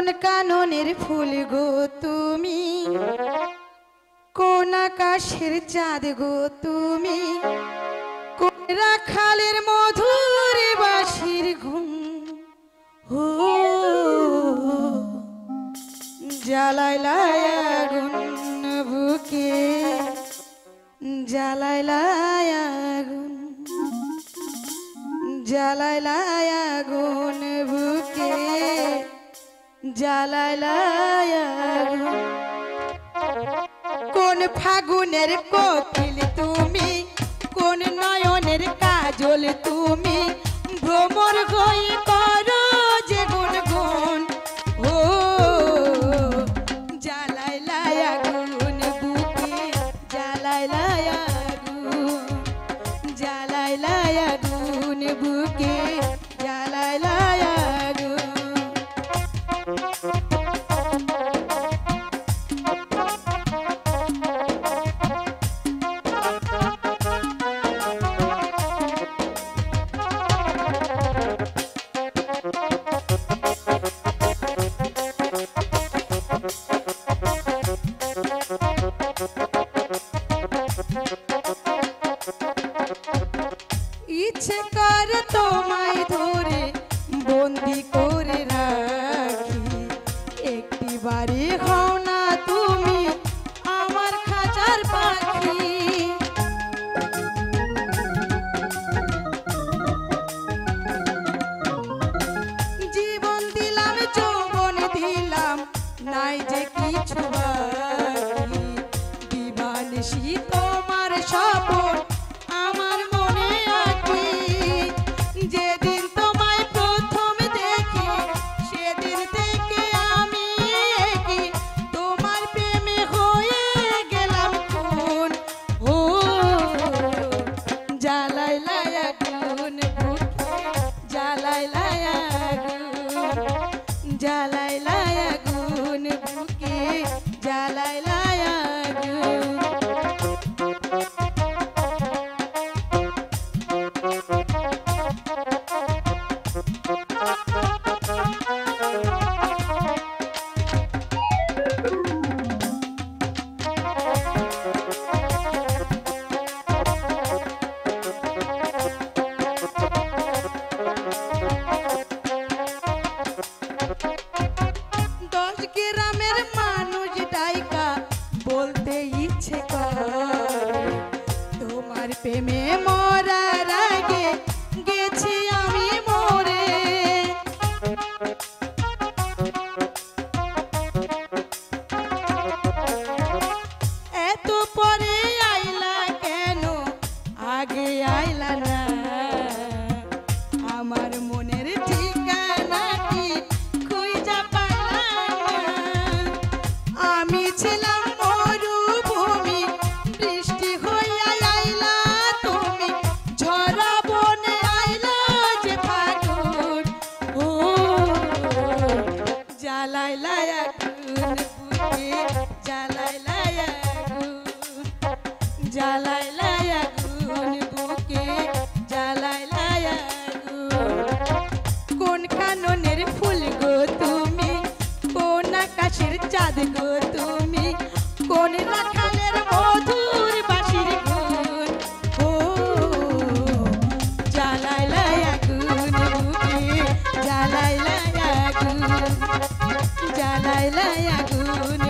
কোন কাননের ফুল গো তুমি, কোন আকাশের চাঁদ গো তুমি, কোন রাখালের মধুর বাঁশির ঘুম। ও জ্বালাইলাই আগুন বুকে, জ্বালাইলাই আগুন, জ্বালাইলাই আগুন বুকে, জ্বালাইলাই আগুন। কোন ফাগুনের কোকিল তুমি, কোন নয়নের কাজল তুমি, ভ্রমর হই করো যে গুনগুন। ও জ্বালাইলাই আগুন বুকে, জ্বালাইলাই আগুন, জ্বালাইলাই আগুন বুকে, জ্বালাইলাই আগুন। ইচ্ছে করে তোমায় ধরে বন্দি করে রাখি, একটি বাড়ি হও না তুমি আমার খাঁচার পাখি। জীবন দিলাম যৌবন দিলাম নাই যে কিছু বাকি, দিবানিশি তোমার স্বপন আমার মনে আঁকি। যেদিন তোমায় প্রথম দেখি সেদিন থেকে আমি একি, তোমার প্রেমে হয়ে গেলাম খুন। ও জ্বালাইলাই আগুন বুকে, জ্বালাইলাই আগুন, জ্বালাইলাই আগুন বুকে, জ্বালাইলাই আগুন। দশ গ্রামের মানুষ ডাইকা বলতে ইচ্ছে করে, তোমার প্রেমে মরার আগে গেছি আমি মরে। এত পরে আইলা কেন, আগে আইলা না, আমার মনের ঠিকানা কি খুঁজা পাইলা না। আমি ছিলাম মরুভূমি, বৃষ্টি হইয়া আইলা তুমি, ঝরা বনে আইলা যে ফাগুন। ও জ্বালাইলাই আগুন বুকে, জ্বালাইলাই আগুন, জ্বালাইলাই আগুন বুকে, জ্বালাইলাই আগুন। কোন কাননের ফুল গো তুমি, কোন আকাশের চাঁদ গো তুমি, কোন রাখালের মধুর বাঁশির গুণ। ও জ্বালাইলাই আগুন বুকে, জ্বালাইলাই আগুন, জ্বালাইলাই আগুন